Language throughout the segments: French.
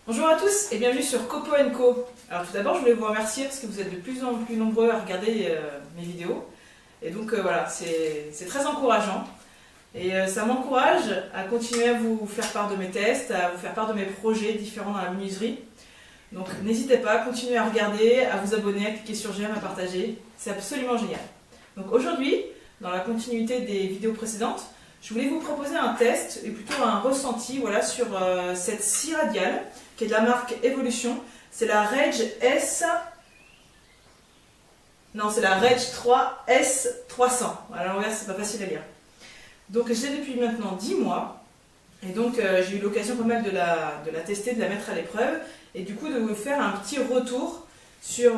Bonjour à tous et bienvenue sur Copo & Co. Alors tout d'abord je voulais vous remercier parce que vous êtes de plus en plus nombreux à regarder mes vidéos. Et donc voilà, c'est très encourageant. Et ça m'encourage à continuer à vous faire part de mes tests, à vous faire part de mes projets différents dans la menuiserie. Donc n'hésitez pas à continuer à regarder, à vous abonner, à cliquer sur j'aime, à partager. C'est absolument génial. Donc aujourd'hui, dans la continuité des vidéos précédentes, je voulais vous proposer un test et plutôt un ressenti voilà, sur cette scie radiale qui est de la marque Evolution. C'est la Rage S. Non, c'est la Rage 3 S300. À l'envers, c'est pas facile à lire. Donc, je l'ai depuis maintenant 10 mois. Et donc, j'ai eu l'occasion pas mal de la tester, de la mettre à l'épreuve. Et du coup, de vous faire un petit retour sur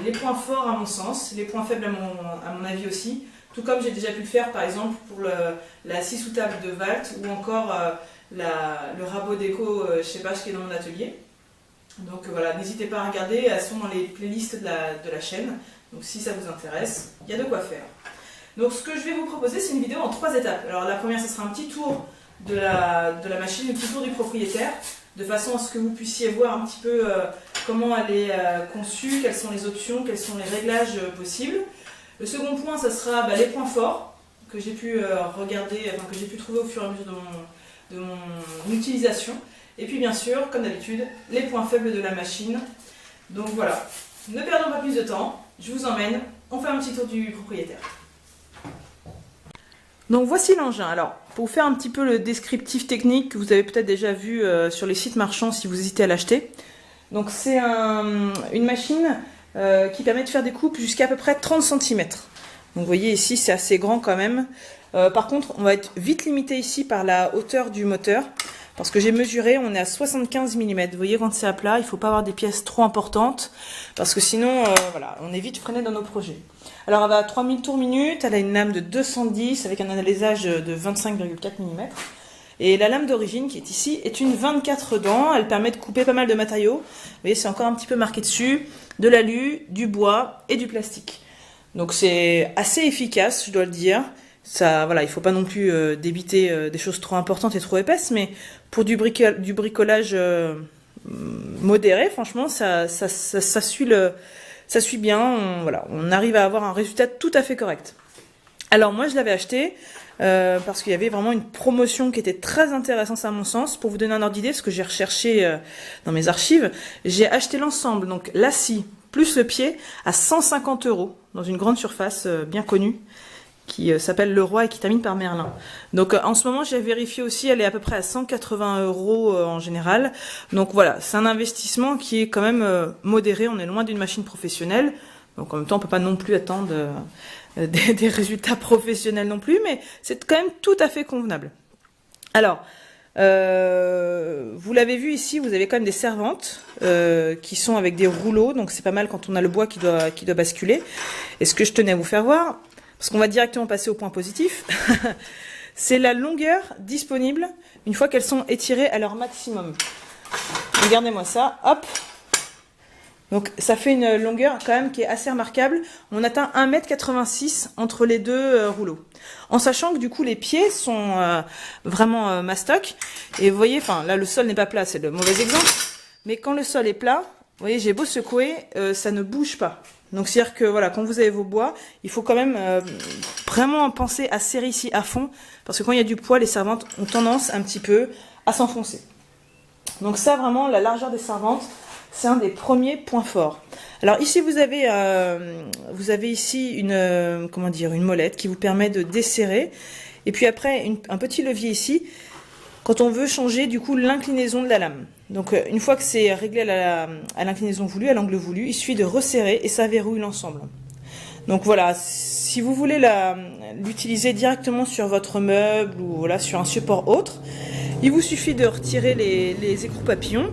les points forts à mon sens, les points faibles à mon avis aussi. Tout comme j'ai déjà pu le faire par exemple pour la scie sous table de Valt ou encore le rabot déco chez Page qui est dans mon atelier. Donc voilà, n'hésitez pas à regarder, elles sont dans les playlists de la chaîne. Donc si ça vous intéresse, il y a de quoi faire. Donc ce que je vais vous proposer, c'est une vidéo en 3 étapes. Alors la première, ce sera un petit tour de la machine, un petit tour du propriétaire, de façon à ce que vous puissiez voir un petit peu comment elle est conçue, quelles sont les options, quels sont les réglages possibles. Le second point, ça sera les points forts que j'ai pu regarder, que j'ai pu trouver au fur et à mesure de mon utilisation. Et puis bien sûr, comme d'habitude, les points faibles de la machine. Donc voilà, ne perdons pas plus de temps, je vous emmène, on fait un petit tour du propriétaire. Donc voici l'engin. Alors, pour vous faire un petit peu le descriptif technique que vous avez peut-être déjà vu sur les sites marchands si vous hésitez à l'acheter. Donc c'est une machine qui permet de faire des coupes jusqu'à peu près 30 cm. Donc vous voyez ici c'est assez grand quand même. Par contre on va être vite limité ici par la hauteur du moteur. Parce que j'ai mesuré, on est à 75 mm. Vous voyez quand c'est à plat, il ne faut pas avoir des pièces trop importantes. Parce que sinon, voilà, on est vite freiné dans nos projets. Alors elle va à 3000 tours minute, elle a une lame de 210 avec un alésage de 25,4 mm. Et la lame d'origine qui est ici est une 24 dents, elle permet de couper pas mal de matériaux. Vous voyez, c'est encore un petit peu marqué dessus, de l'alu, du bois et du plastique. Donc c'est assez efficace, je dois le dire. Ça, voilà, il ne faut pas non plus débiter des choses trop importantes et trop épaisses, mais pour du bricolage modéré, franchement, ça suit bien. On arrive à avoir un résultat tout à fait correct. Alors moi, je l'avais acheté parce qu'il y avait vraiment une promotion qui était très intéressante à mon sens. Pour vous donner un ordre d'idée, ce que j'ai recherché dans mes archives, j'ai acheté l'ensemble, donc la scie plus le pied, à 150 € dans une grande surface bien connue qui s'appelle Leroy et qui termine par Merlin. Donc en ce moment, j'ai vérifié aussi, elle est à peu près à 180 € en général. Donc voilà, c'est un investissement qui est quand même modéré. On est loin d'une machine professionnelle. Donc en même temps, on peut pas non plus attendre des résultats professionnels non plus, mais c'est quand même tout à fait convenable. Alors, vous l'avez vu ici, vous avez quand même des servantes qui sont avec des rouleaux, donc c'est pas mal quand on a le bois qui doit basculer. Et ce que je tenais à vous faire voir, parce qu'on va directement passer au point positif, c'est la longueur disponible une fois qu'elles sont étirées à leur maximum. Regardez-moi ça, hop. Donc ça fait une longueur quand même qui est assez remarquable. On atteint 1,86 m entre les deux rouleaux. En sachant que du coup les pieds sont vraiment mastoc. Et vous voyez, enfin là le sol n'est pas plat, c'est le mauvais exemple. Mais quand le sol est plat, vous voyez, j'ai beau secouer, ça ne bouge pas. Donc c'est-à-dire que voilà, quand vous avez vos bois, il faut quand même vraiment penser à serrer ici à fond. Parce que quand il y a du poids, les servantes ont tendance un petit peu à s'enfoncer. Donc ça vraiment, la largeur des servantes, c'est un des premiers points forts. Alors ici vous avez ici une molette qui vous permet de desserrer. Et puis après un petit levier ici quand on veut changer du coup l'inclinaison de la lame. Donc une fois que c'est réglé à l'inclinaison voulue, à l'angle voulu, il suffit de resserrer et ça verrouille l'ensemble. Donc voilà, si vous voulez l'utiliser directement sur votre meuble ou voilà, sur un support autre, il vous suffit de retirer les écrous papillons,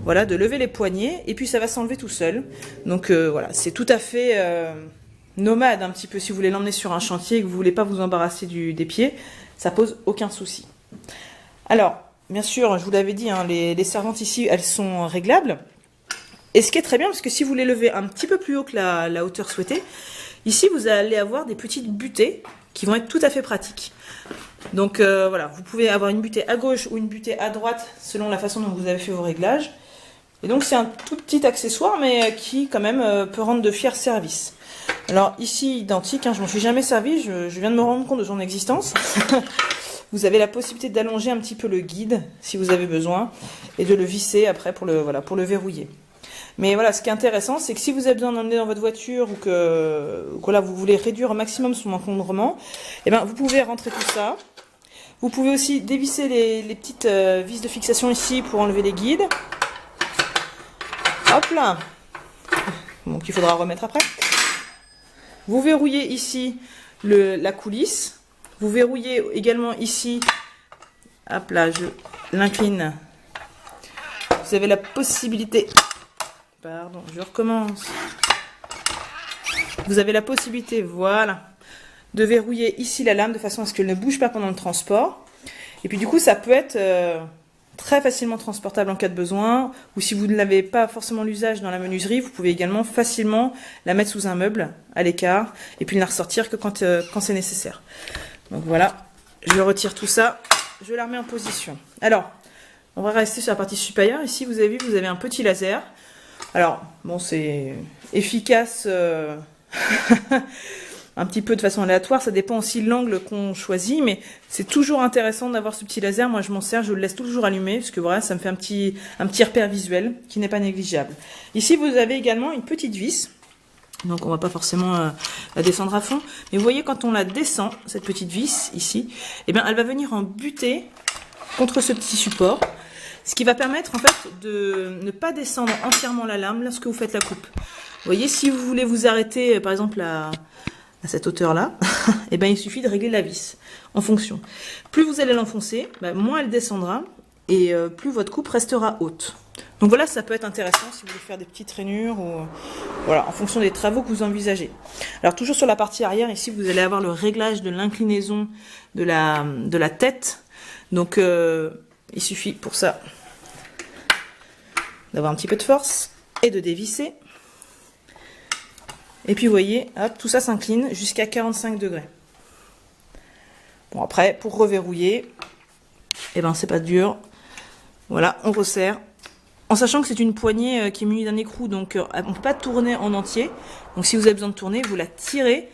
voilà, de lever les poignets et puis ça va s'enlever tout seul. Donc voilà, c'est tout à fait nomade un petit peu si vous voulez l'emmener sur un chantier et que vous voulez pas vous embarrasser des pieds, ça pose aucun souci. Alors, bien sûr, je vous l'avais dit, hein, les servantes ici, elles sont réglables. Et ce qui est très bien, parce que si vous les levez un petit peu plus haut que la hauteur souhaitée, ici, vous allez avoir des petites butées qui vont être tout à fait pratiques. Donc voilà, vous pouvez avoir une butée à gauche ou une butée à droite, selon la façon dont vous avez fait vos réglages. Et donc c'est un tout petit accessoire, mais qui quand même peut rendre de fiers services. Alors ici, identique, hein, je m'en suis jamais servi, je viens de me rendre compte de son existence. Vous avez la possibilité d'allonger un petit peu le guide, si vous avez besoin, et de le visser après pour le verrouiller. Mais voilà, ce qui est intéressant, c'est que si vous avez besoin d'emmener dans votre voiture ou que là, vous voulez réduire au maximum son encombrement, eh ben, vous pouvez rentrer tout ça. Vous pouvez aussi dévisser les petites vis de fixation ici pour enlever les guides. Hop là. Donc il faudra remettre après. Vous verrouillez ici la coulisse. Vous verrouillez également ici. Hop là, je l'incline. Vous avez la possibilité... Pardon, je recommence. Vous avez la possibilité, voilà, de verrouiller ici la lame de façon à ce qu'elle ne bouge pas pendant le transport. Et puis du coup, ça peut être très facilement transportable en cas de besoin. Ou si vous ne l'avez pas forcément l'usage dans la menuiserie, vous pouvez également facilement la mettre sous un meuble à l'écart et puis ne la ressortir que quand c'est nécessaire. Donc voilà, je retire tout ça, je la remets en position. Alors, on va rester sur la partie supérieure. Ici, vous avez vu, vous avez un petit laser. Alors, bon, c'est efficace un petit peu de façon aléatoire, ça dépend aussi de l'angle qu'on choisit, mais c'est toujours intéressant d'avoir ce petit laser. Moi, je m'en sers, je le laisse toujours allumé, parce que voilà, ça me fait un petit repère visuel qui n'est pas négligeable. Ici, vous avez également une petite vis, donc on va pas forcément la descendre à fond, mais vous voyez, quand on la descend, cette petite vis, ici, eh bien, elle va venir en buter contre ce petit support, ce qui va permettre en fait de ne pas descendre entièrement la lame lorsque vous faites la coupe. Vous voyez, si vous voulez vous arrêter par exemple à cette hauteur-là, eh ben, il suffit de régler la vis en fonction. Plus vous allez l'enfoncer, moins elle descendra et plus votre coupe restera haute. Donc voilà, ça peut être intéressant si vous voulez faire des petites rainures ou voilà, en fonction des travaux que vous envisagez. Alors toujours sur la partie arrière, ici vous allez avoir le réglage de l'inclinaison de la tête. Donc il suffit pour ça d'avoir un petit peu de force et de dévisser. Et puis vous voyez, hop, tout ça s'incline jusqu'à 45 degrés. Bon après, pour reverrouiller, eh ben c'est pas dur. Voilà, on resserre. En sachant que c'est une poignée qui est munie d'un écrou, donc on ne peut pas tourner en entier. Donc si vous avez besoin de tourner, vous la tirez,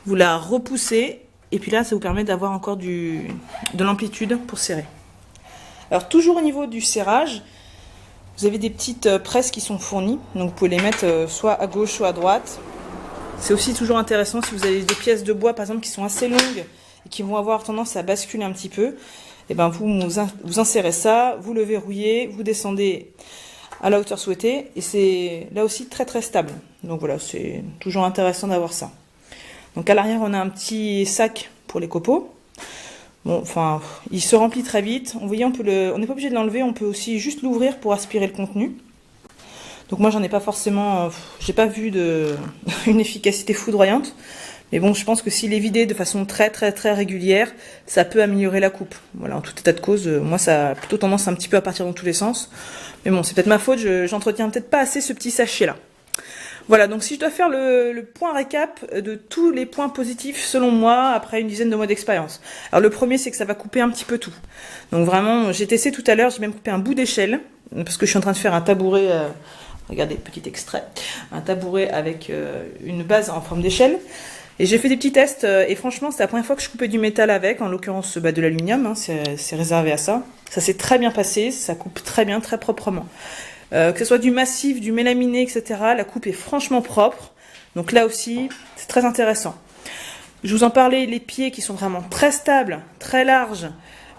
vous la repoussez, et puis là ça vous permet d'avoir encore de l'amplitude pour serrer. Alors toujours au niveau du serrage, vous avez des petites presses qui sont fournies, donc vous pouvez les mettre soit à gauche, soit à droite. C'est aussi toujours intéressant si vous avez des pièces de bois par exemple qui sont assez longues et qui vont avoir tendance à basculer un petit peu. Et ben vous insérez ça, vous le verrouillez, vous descendez à la hauteur souhaitée et c'est là aussi très très stable. Donc voilà, c'est toujours intéressant d'avoir ça. Donc à l'arrière on a un petit sac pour les copeaux. Bon, enfin, il se remplit très vite. Vous voyez, on n'est pas obligé de l'enlever, on peut aussi juste l'ouvrir pour aspirer le contenu. Donc moi, j'en ai pas forcément, j'ai pas vu une efficacité foudroyante. Mais bon, je pense que s'il est vidé de façon très très très régulière, ça peut améliorer la coupe. Voilà, en tout état de cause, moi, ça a plutôt tendance un petit peu à partir dans tous les sens. Mais bon, c'est peut-être ma faute, j'entretiens peut-être pas assez ce petit sachet-là. Voilà, donc si je dois faire le point récap de tous les points positifs selon moi après une dizaine de mois d'expérience. Alors le premier, c'est que ça va couper un petit peu tout. Donc vraiment, j'ai testé tout à l'heure, j'ai même coupé un bout d'échelle parce que je suis en train de faire un tabouret, regardez, petit extrait, un tabouret avec une base en forme d'échelle. Et j'ai fait des petits tests et franchement, c'était la première fois que je coupais du métal avec, en l'occurrence de l'aluminium, hein, c'est réservé à ça. Ça s'est très bien passé, ça coupe très bien, très proprement. Que ce soit du massif, du mélaminé, etc. La coupe est franchement propre. Donc là aussi, c'est très intéressant. Je vous en parlais, les pieds qui sont vraiment très stables, très larges,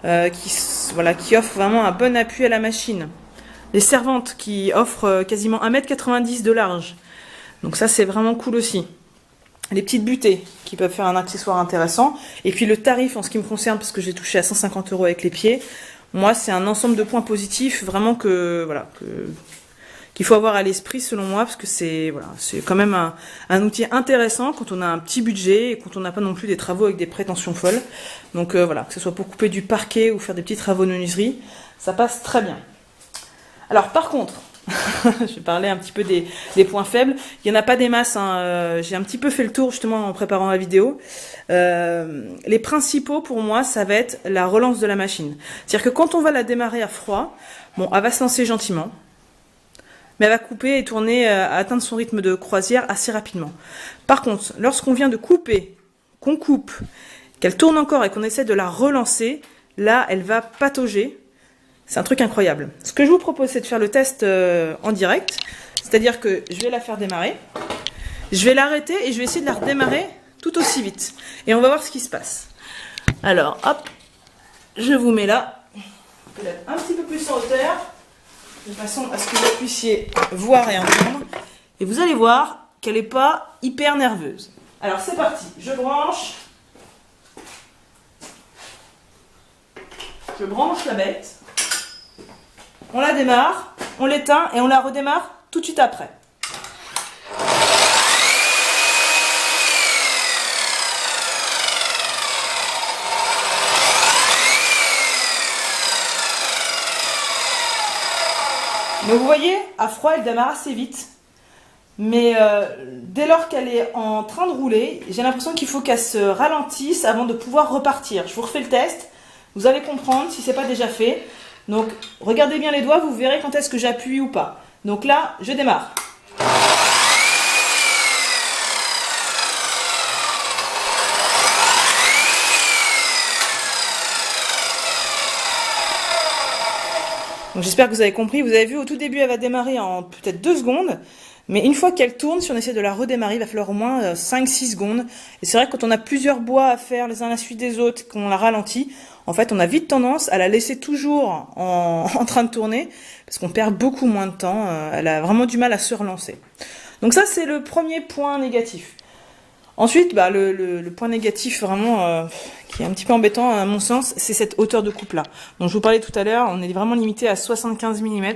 qui offrent vraiment un bon appui à la machine. Les servantes qui offrent quasiment 1,90 m de large. Donc ça, c'est vraiment cool aussi. Les petites butées qui peuvent faire un accessoire intéressant. Et puis le tarif en ce qui me concerne, parce que j'ai touché à 150 € avec les pieds. Moi, c'est un ensemble de points positifs vraiment qu'il faut avoir à l'esprit selon moi, parce que c'est quand même un outil intéressant quand on a un petit budget et quand on n'a pas non plus des travaux avec des prétentions folles. Donc voilà, que ce soit pour couper du parquet ou faire des petits travaux de menuiserie, ça passe très bien. Alors par contre, je vais parler un petit peu des points faibles. Il n'y en a pas des masses, hein. J'ai un petit peu fait le tour justement en préparant la vidéo. Les principaux pour moi, ça va être la relance de la machine. C'est-à-dire que quand on va la démarrer à froid, bon, elle va se lancer gentiment. mais elle va couper et tourner à atteindre son rythme de croisière assez rapidement. Par contre, lorsqu'on vient de couper, qu'on coupe, qu'elle tourne encore et qu'on essaie de la relancer, là, elle va patauger. C'est un truc incroyable. Ce que je vous propose, c'est de faire le test en direct. C'est-à-dire que je vais la faire démarrer. Je vais l'arrêter et je vais essayer de la redémarrer tout aussi vite. Et on va voir ce qui se passe. Alors, hop, je vous mets là. Peut-être un petit peu plus en hauteur, de façon à ce que vous puissiez voir et entendre. Et vous allez voir qu'elle n'est pas hyper nerveuse. Alors, c'est parti. Je branche. Je branche la bête, on la démarre, on l'éteint et on la redémarre tout de suite après. Donc vous voyez, à froid elle démarre assez vite, mais dès lors qu'elle est en train de rouler, j'ai l'impression qu'il faut qu'elle se ralentisse avant de pouvoir repartir. Je vous refais le test. Vous allez comprendre si ce n'est pas déjà fait. Donc, regardez bien les doigts, vous verrez quand est-ce que j'appuie ou pas. Donc là, je démarre. Donc j'espère que vous avez compris. Vous avez vu, au tout début, elle va démarrer en peut-être 2 secondes. Mais une fois qu'elle tourne, si on essaie de la redémarrer, il va falloir au moins 5-6 secondes. Et c'est vrai que quand on a plusieurs bois à faire les uns à la suite des autres, qu'on la ralentit, en fait, on a vite tendance à la laisser toujours en train de tourner, parce qu'on perd beaucoup moins de temps. Elle a vraiment du mal à se relancer. Donc ça, c'est le premier point négatif. Ensuite, bah, le point négatif vraiment qui est un petit peu embêtant à mon sens, c'est cette hauteur de coupe là. Donc je vous parlais tout à l'heure, on est vraiment limité à 75 mm.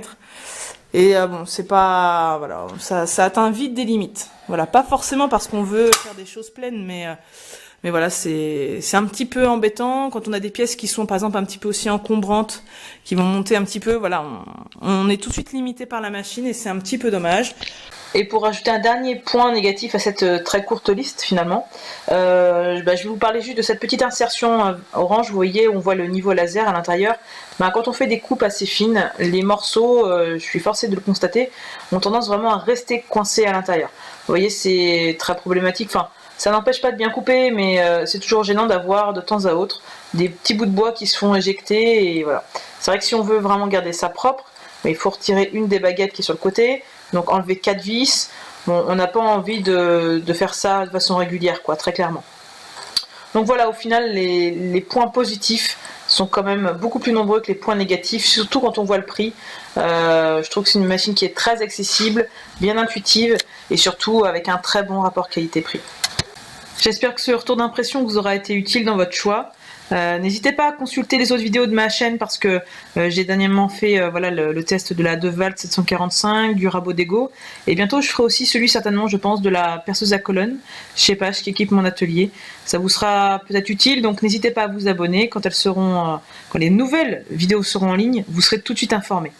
Et bon, c'est pas, voilà, ça atteint vite des limites. Voilà, pas forcément parce qu'on veut faire des choses pleines, mais voilà, c'est un petit peu embêtant quand on a des pièces qui sont par exemple un petit peu aussi encombrantes, qui vont monter un petit peu. Voilà, on est tout de suite limité par la machine et c'est un petit peu dommage. Et pour ajouter un dernier point négatif à cette très courte liste finalement, je vais vous parler juste de cette petite insertion orange. Vous voyez, on voit le niveau laser à l'intérieur. Quand on fait des coupes assez fines, les morceaux, je suis forcée de le constater, ont tendance vraiment à rester coincés à l'intérieur. Vous voyez, c'est très problématique. Enfin, ça n'empêche pas de bien couper, mais c'est toujours gênant d'avoir de temps à autre des petits bouts de bois qui se font éjecter. Et voilà. C'est vrai que si on veut vraiment garder ça propre, il faut retirer une des baguettes qui est sur le côté, donc enlever 4 vis. Bon, on n'a pas envie de faire ça de façon régulière, quoi, très clairement. Donc voilà, au final, les points positifs sont quand même beaucoup plus nombreux que les points négatifs, surtout quand on voit le prix. Je trouve que c'est une machine qui est très accessible, bien intuitive et surtout avec un très bon rapport qualité-prix. J'espère que ce retour d'impression vous aura été utile dans votre choix. N'hésitez pas à consulter les autres vidéos de ma chaîne parce que j'ai dernièrement fait voilà, le test de la DeWalt 745, du Rabo Dego, et bientôt je ferai aussi celui certainement je pense de la perceuse à colonne chez Page qui équipe mon atelier. Ça vous sera peut-être utile, donc n'hésitez pas à vous abonner quand quand les nouvelles vidéos seront en ligne, vous serez tout de suite informés.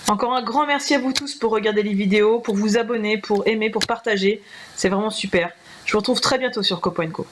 Encore un grand merci à vous tous pour regarder les vidéos, pour vous abonner, pour aimer, pour partager, c'est vraiment super. Je vous retrouve très bientôt sur Copo & Co.